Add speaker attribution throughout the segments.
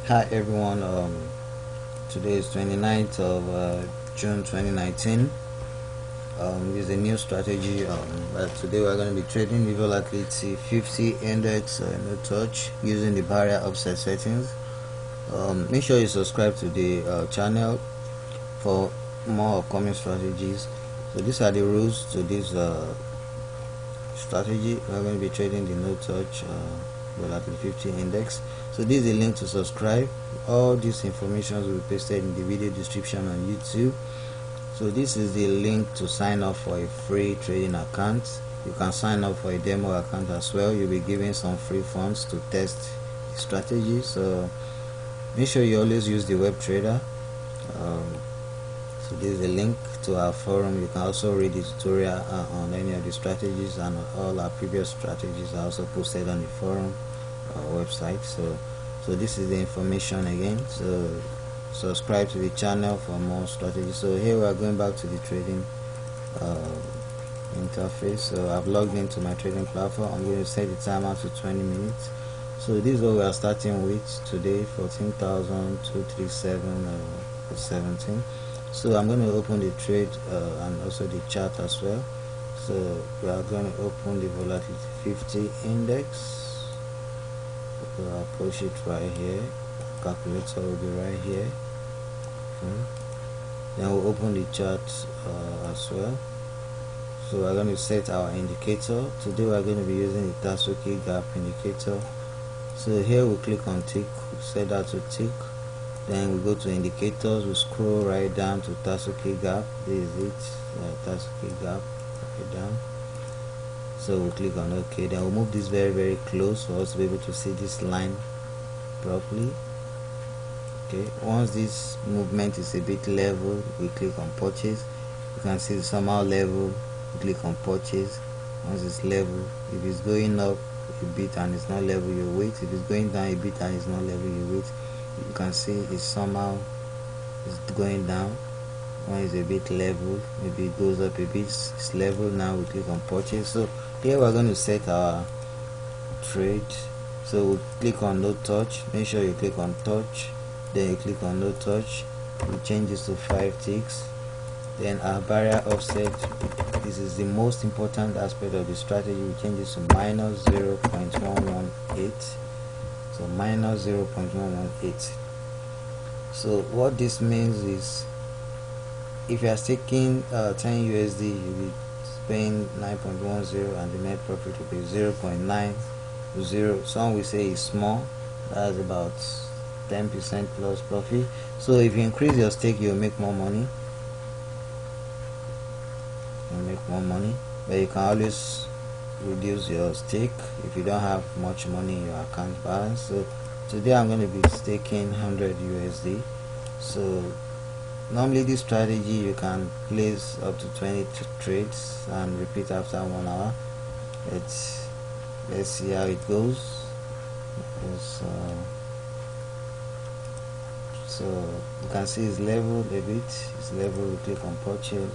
Speaker 1: Hi everyone, today is 29th of June 2019. This is a new strategy. Today we're going to be trading the volatility 50 index no touch using the barrier offset settings. Make sure you subscribe to the channel for more upcoming strategies. So these are the rules to this strategy. We're going to be trading the no touch volatility 50 index. So this is a link to subscribe. All this information will be pasted in the video description on YouTube. So this is the link to sign up for a free trading account. You can sign up for a demo account as well. You'll be given some free funds to test the strategy. So make sure you always use the webtrader. So this is a link to our forum. You can also read the tutorial on any of the strategies, and all our previous strategies are also posted on the forum website. So this is the information again. So subscribe to the channel for more strategies. So here we are going back to the trading interface. So I've logged into my trading platform. I'm going to set the timer to 20 minutes. So this is what we are starting with today, 14,237.17. So I'm going to open the trade and also the chart as well. So we are going to open the volatility 50 index. So I'll push it right here. Calculator will be right here. Then we'll open the chart as well. So we're going to set our indicator. Today we're going to be using the touchno gap indicator. So here we click on tick, we set that to tick. Then we go to indicators, we scroll right down to touchno gap. This is it, touchno gap, right down. So we'll click on OK. Then we'll move this very close for us to be able to see this line properly. Okay, once this movement is a bit level, we click on purchase. You can see somehow level, we click on purchase. Once it's level, if it's going up a bit and it's not level, you wait. If it's going down a bit and it's not level, you wait. You can see it's somehow it's going down. When it's a bit level, maybe it goes up a bit, it's level. Now we click on purchase. So here we're going to set our trade. So we'll click on no touch. Make sure you click on touch. Then you click on no touch. We change this to 5 ticks. Then our barrier offset, this is the most important aspect of the strategy. We change this to minus 0.118. So minus 0.118. So what this means is, if you are staking 10 USD, you'll be paying 9.10, and the net profit will be 0.90. Some will say it's small. That's about 10% plus profit. So if you increase your stake, you'll make more money. But you can always reduce your stake if you don't have much money in your account balance. So today I'm going to be staking 100 USD. So normally this strategy you can place up to 20 trades and repeat after 1 hour. Let's see how it goes. So you can see it's leveled a bit. It's leveled. We click on purchase.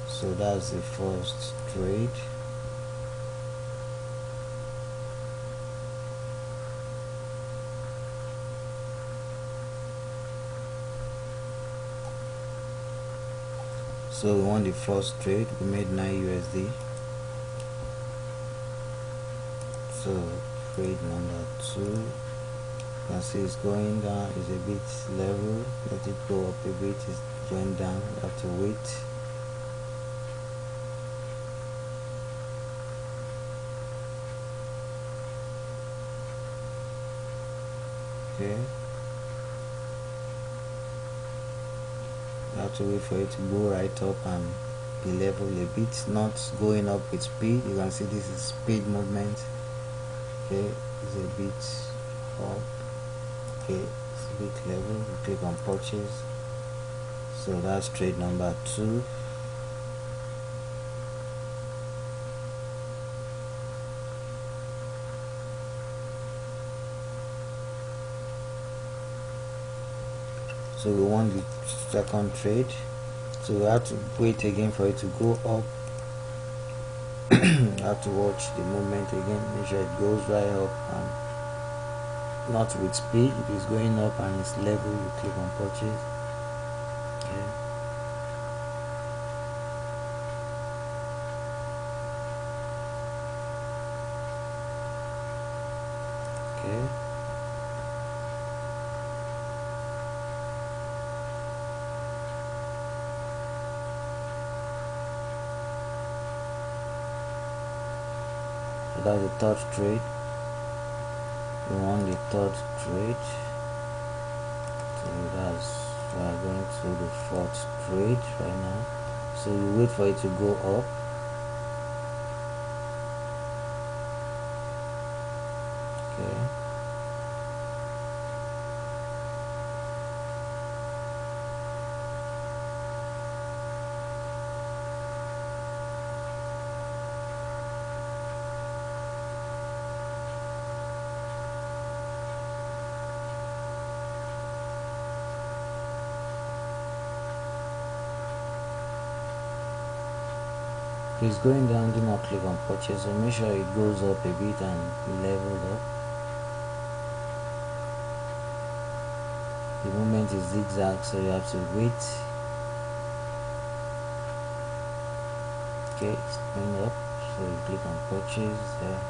Speaker 1: So that's the first trade. So we won the first trade. We made 9 USD. So trade number 2. You can see it's going down. It's a bit level. Let it go up a bit. It's going down. We have to wait. Okay, you have to wait for it to go right up and be level a bit, not going up with speed. You can see this is speed movement. Okay, it's a bit up. Okay, it's a bit level. We click on purchase. So that's trade number 2. So we won the second trade. So we have to wait again for it to go up. You have to watch the movement again, make sure it goes right up and not with speed. If it's going up and it's level, you click on purchase. Okay. Okay. So that's the third trade. We want the third trade. So we are going to the fourth trade right now. So you wait for it to go up. Okay. If it's going down, do not click on purchase. So make sure it goes up a bit and level up. The movement is zigzag, so you have to wait. Okay, it's going up, so you click on purchase there.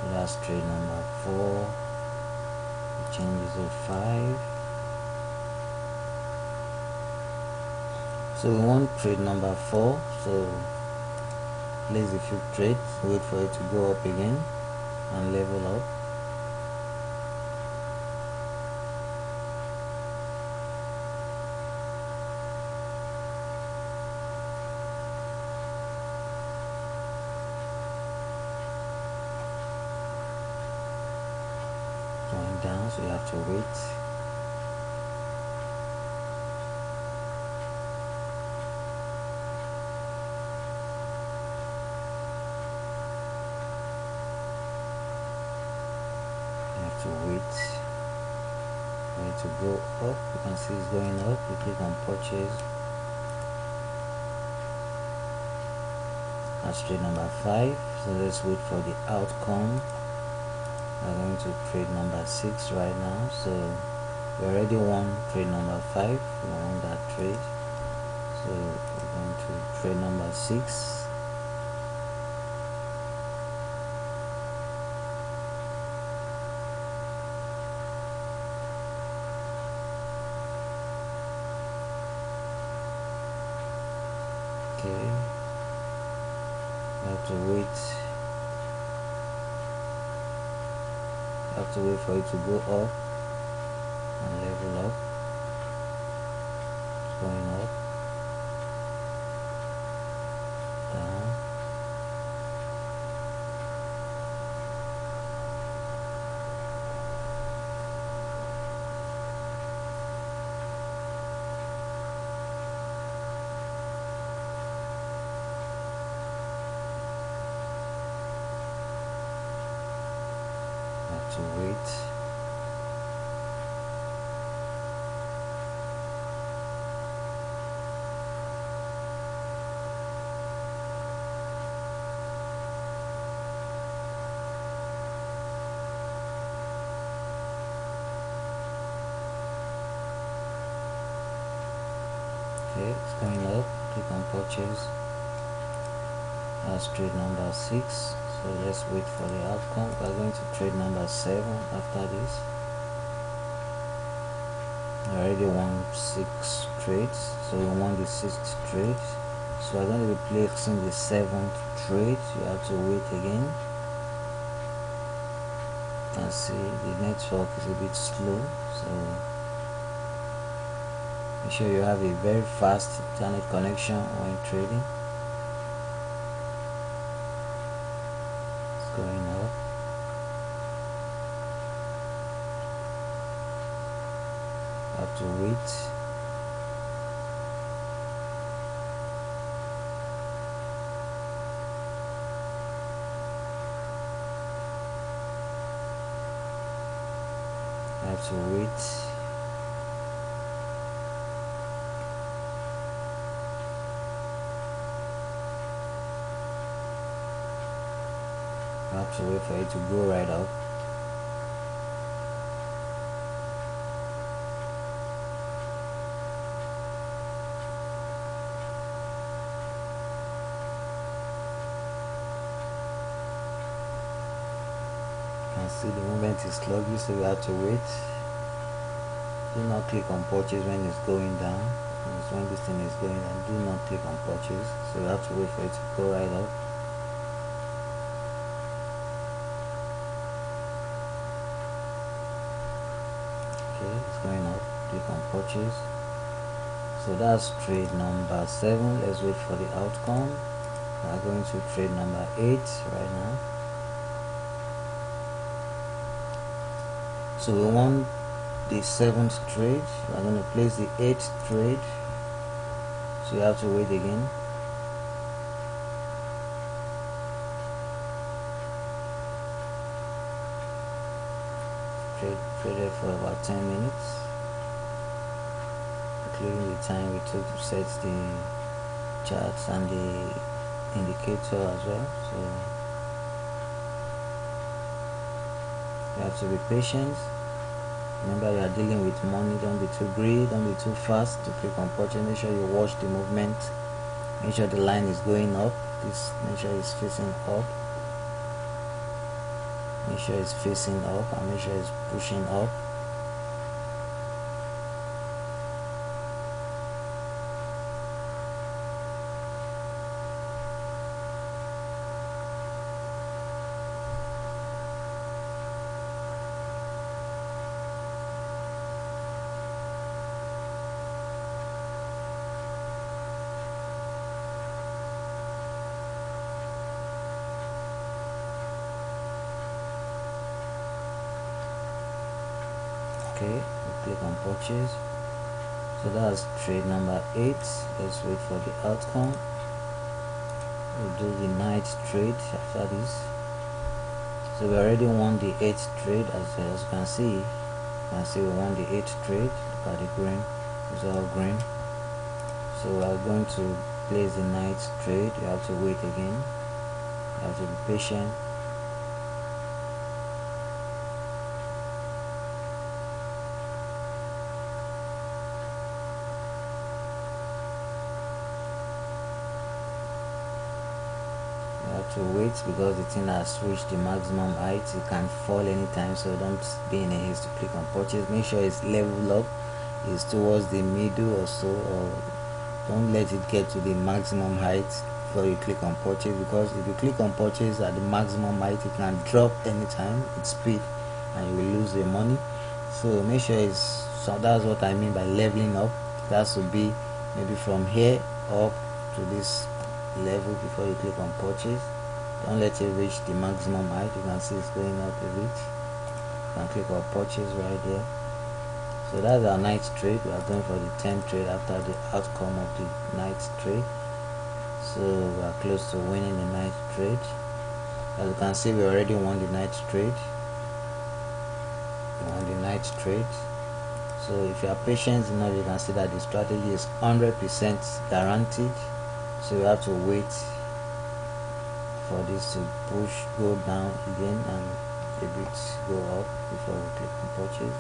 Speaker 1: So that's trade number 4. It changes to 5. So we want trade number 4. So place a few trades, wait for it to go up again and level up. Going down, so you have to wait. To wait for it to go up. You can see it's going up. You click on purchase. That's trade number 5. So let's wait for the outcome. We're going to trade number 6 right now. So we already won trade number 5. We won that trade. So we're going to trade number 6. Okay, you have to wait. You have to wait for it to go up and level up. It's going up, down. To wait. Okay, it's going up. Click on purchase. That's trade number 6. So let's wait for the outcome. We're going to trade number 7 after this. I already won 6 trades, so we want the 6th trade. So we're going to be placing the 7th trade. You have to wait again. You can see the network is a bit slow, so make sure you have a very fast internet connection when trading. Going up. Have to wait. Have to wait. Have have to wait for it to go right up. You can see the movement is sluggish, so we have to wait. Do not click on purchase when it's going down. When this thing is going down, do not click on purchase, so you have to wait for it to go right up. Okay, it's going up. Click on purchase. So that's trade number 7. Let's wait for the outcome. We are going to trade number 8 right now. So we want the 7th trade. We are going to place the 8th trade, so you have to wait again. Traded for about 10 minutes, including the time we took to set the charts and the indicator as well. So you have to be patient. Remember, you are dealing with money. Don't be too greedy, don't be too fast to click on purchase. Make sure you watch the movement, make sure the line is going up. Make sure it's facing up, make sure it's facing up, and make sure it's pushing up. Okay, we'll click on purchase. So that's trade number 8. Let's wait for the outcome. We'll do the night trade after this. So we already won the 8th trade. As you can see, we won the 8th trade. Look at the green, it's all green. So we are going to place the night trade. You have to wait again, you have to be patient. To wait because the thing has reached the maximum height. It can fall anytime, so don't be in a haste to click on purchase. Make sure it's level up, it's towards the middle or so, or don't let it get to the maximum height before you click on purchase, because if you click on purchase at the maximum height, it can drop anytime with speed and you will lose your money. So make sure it's, so that's what I mean by leveling up. That should be maybe from here up to this level before you click on purchase. Don't let it reach the maximum height. You can see it's going up a bit. You can click on purchase right there. So that's our night trade. We are going for the 10th trade after the outcome of the night trade. So we are close to winning the night trade. As you can see, we already won the night trade. We won the night trade. So if you are patient enough, you can see that the strategy is 100% guaranteed. So you have to wait for this to go down again and a bit go up before we click on purchase.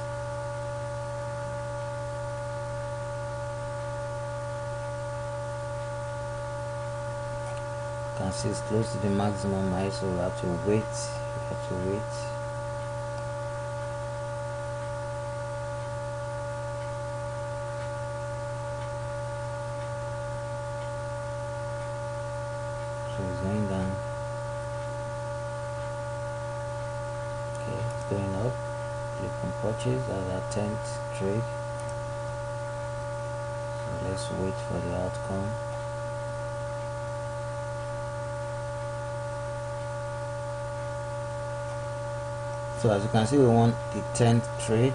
Speaker 1: You can see it's close to the maximum height, so we have to wait. So it's going down. Okay, it's going up. Click on purchase as our 10th trade. So let's wait for the outcome. So as you can see, we won the 10th trade.